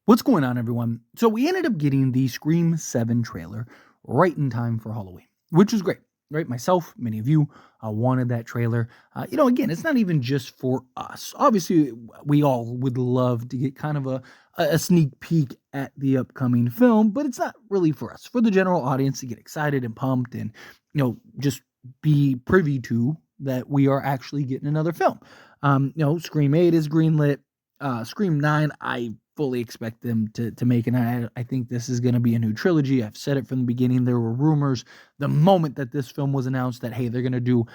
What's going on, everyone? So we ended up getting the Scream 7 trailer right in time for Halloween, which was great, right? Myself, many of you wanted that trailer. Again, it's not even just for us. Obviously, we all would love to get kind of a sneak peek at the upcoming film, but it's not really for us. For the general audience to get excited and pumped and, just be privy to that we are actually getting another film. Scream 8 is greenlit. Scream 9, I fully expect them to make, and I think this is going to be a new trilogy. I've said it from the beginning. There were rumors the moment that this film was announced that, hey, they're going to do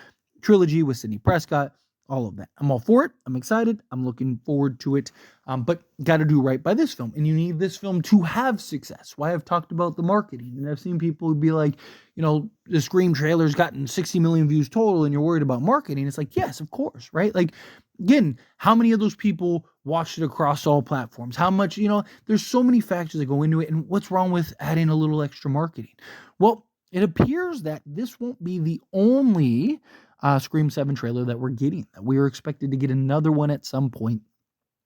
trilogy with Sidney Prescott, all of that. I'm all for it. I'm excited. I'm looking forward to it. But got to do right by this film, and you need this film to have success. Why I've talked about the marketing, and I've seen people be like, the Scream trailer's gotten 60 million views total, and you're worried about marketing. It's like, yes, of course, right? Like, again, how many of those people watched it across all platforms? How much, there's so many factors that go into it. And what's wrong with adding a little extra marketing? Well, it appears that this won't be the only Scream 7 trailer that we're getting. We are expected to get another one at some point,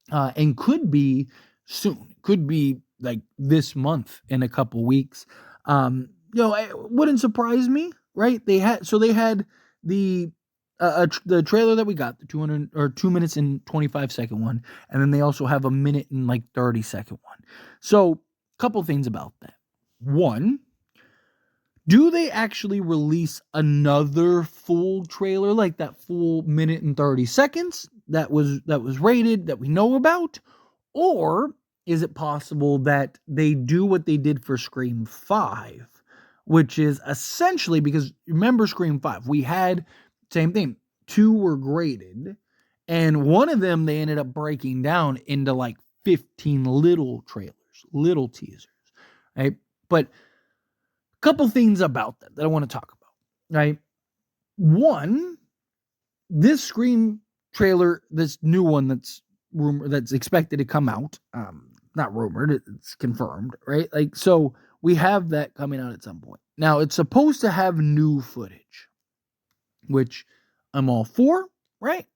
and could be soon. Could be like this month in a couple weeks. It wouldn't surprise me, right? They had the the trailer that we got, the 2 minutes and 25-second one, and then they also have a minute and 30-second one. So, couple things about that. One, do they actually release another full trailer, like that full minute and 30 seconds that was rated, that we know about? Or is it possible that they do what they did for Scream 5, which is essentially, because remember Scream 5, we had same thing. 2 were graded, and one of them they ended up breaking down into 15 little trailers, little teasers, right? But a couple things about that I want to talk about, right? One, this Scream trailer, this new one that's expected to come out, not rumored, it's confirmed, right? So we have that coming out at some point. Now, it's supposed to have new footage, which I'm all for, right?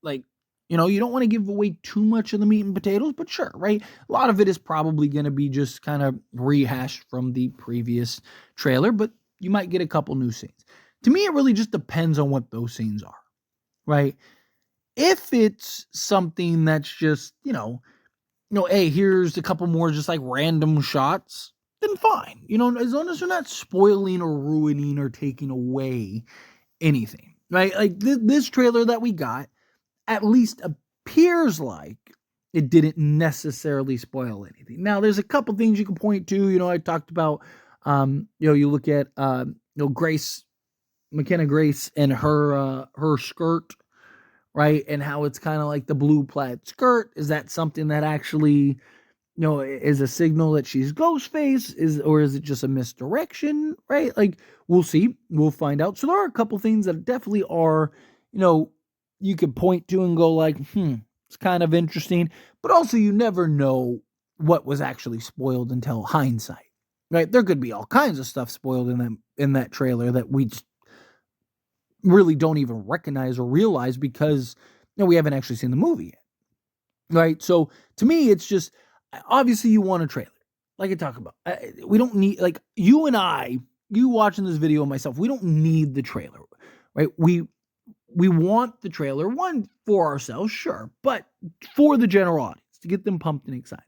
You don't want to give away too much of the meat and potatoes, but sure, right? A lot of it is probably going to be just kind of rehashed from the previous trailer, but you might get a couple new scenes. To me, it really just depends on what those scenes are, right? If it's something that's just, hey, here's a couple more just random shots, then fine. As long as they're not spoiling or ruining or taking away anything, right? This trailer that we got at least appears like it didn't necessarily spoil anything. Now, there's a couple things you can point to. I talked about, you look at, Grace, McKenna Grace, and her skirt, right? And how it's kind of like the blue plaid skirt. Is that something that actually, is a signal that she's Ghostface? Or is it just a misdirection, right? We'll see. We'll find out. So there are a couple things that definitely are, you could point to and go it's kind of interesting. But also you never know what was actually spoiled until hindsight, right? There could be all kinds of stuff spoiled in that trailer that we really don't even recognize or realize because we haven't actually seen the movie yet, right? So to me, it's just, obviously you want a trailer, like I talk about. We don't need, you and I, you watching this video and myself, we don't need the trailer, right? We want the trailer, one, for ourselves, sure, but for the general audience, to get them pumped and excited,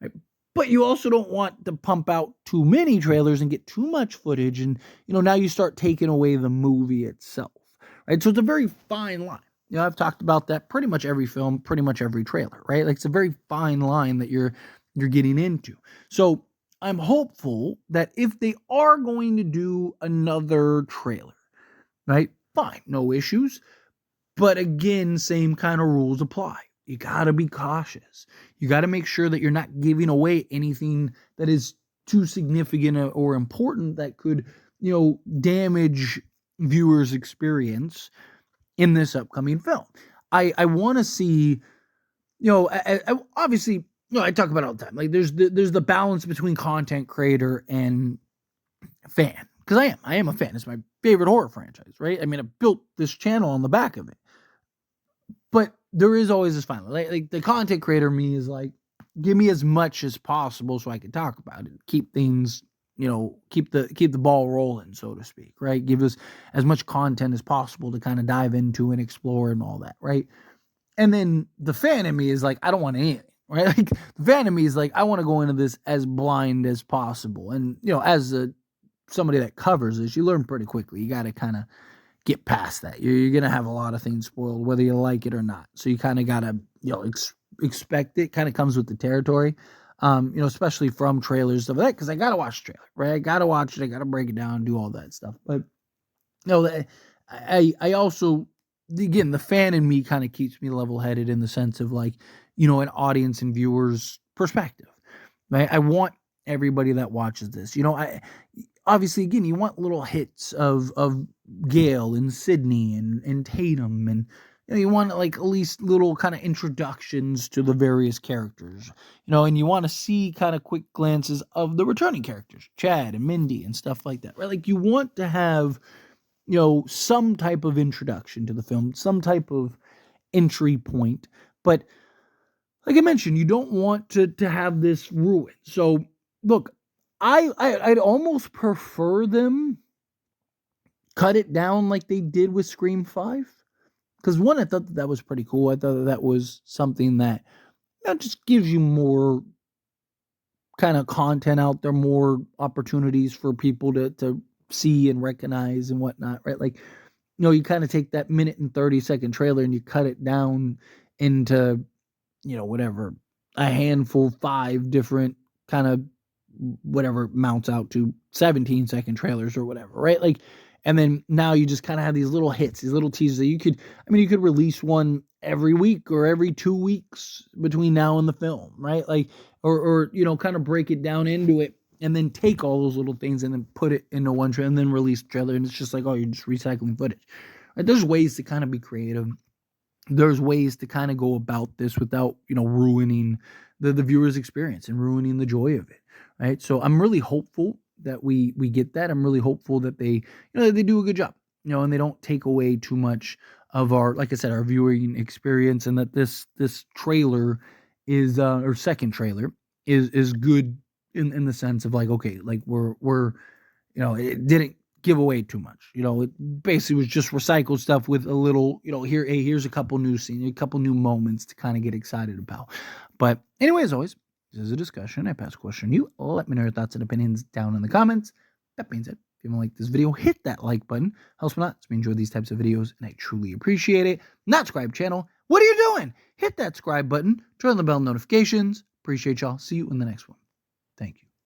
right? But you also don't want to pump out too many trailers and get too much footage, and now you start taking away the movie itself, right? So it's a very fine line. I've talked about that pretty much every film, pretty much every trailer, right? It's a very fine line that you're getting into. So I'm hopeful that if they are going to do another trailer, right, fine, no issues. But again, same kind of rules apply. You got to be cautious. You got to make sure that you're not giving away anything that is too significant or important that could, damage viewers' experience in this upcoming film. I want to see, obviously, I talk about it all the time. There's the balance between content creator and fan. Because I am a fan. It's my favorite horror franchise, right? I mean, I built this channel on the back of it. But there is always this fine line. The content creator me is give me as much as possible so I can talk about it. Keep things, keep the ball rolling, so to speak, right? Give us as much content as possible to kind of dive into and explore and all that, right? And then the fan in me is like, I don't want anything, right? Like the fan in me is like, I want to go into this as blind as possible. And as somebody that covers this, you learn pretty quickly. You got to kind of get past that. You're going to have a lot of things spoiled, whether you like it or not. So you kind of got to, expect it. Kind of comes with the territory, especially from trailers, stuff like that, because I got to watch the trailer, right? I got to watch it. I got to break it down, do all that stuff. But, I also, again, the fan in me kind of keeps me level-headed in the sense of like, an audience and viewers perspective, right? I want everybody that watches this, obviously, again, you want little hits of Gale and Sydney and Tatum, and you want like at least little kind of introductions to the various characters, and you want to see kind of quick glances of the returning characters, Chad and Mindy and stuff like that, right? Like you want to have, some type of introduction to the film, some type of entry point, but like I mentioned, you don't want to have this ruined. So look, I'd almost prefer them cut it down like they did with Scream 5. Because one, I thought that was pretty cool. I thought that was something that just gives you more kind of content out there, more opportunities for people to see and recognize and whatnot, right? Like, you kind of take that minute and 30-second trailer and you cut it down into, whatever, a handful, 5 different kind of whatever mounts out to 17-second trailers or whatever, right? Like, and then now you just kind of have these little hits, these little teasers that you could release one every week or every 2 weeks between now and the film, right? Like, or kind of break it down into it and then take all those little things and then put it into one trailer and then release the trailer. And it's just like, oh, you're just recycling footage, right? There's ways to kind of be creative. There's ways to kind of go about this without, ruining the viewer's experience and ruining the joy of it, right? So I'm really hopeful that we get that. I'm really hopeful that they, they do a good job, and they don't take away too much of our, like I said, our viewing experience, and that this trailer is, or second trailer is good in the sense of like, okay, like we're it didn't give away too much. It basically was just recycled stuff with a little, here's a couple new scenes, a couple new moments to kind of get excited about. But anyway, as always, this is a discussion. I pass a question to you. Let me know your thoughts and opinions down in the comments. That being said, if you like this video, hit that like button. Helps me out. So we enjoy these types of videos, and I truly appreciate it. Not subscribe channel. What are you doing? Hit that subscribe button. Turn on the bell notifications. Appreciate y'all. See you in the next one. Thank you.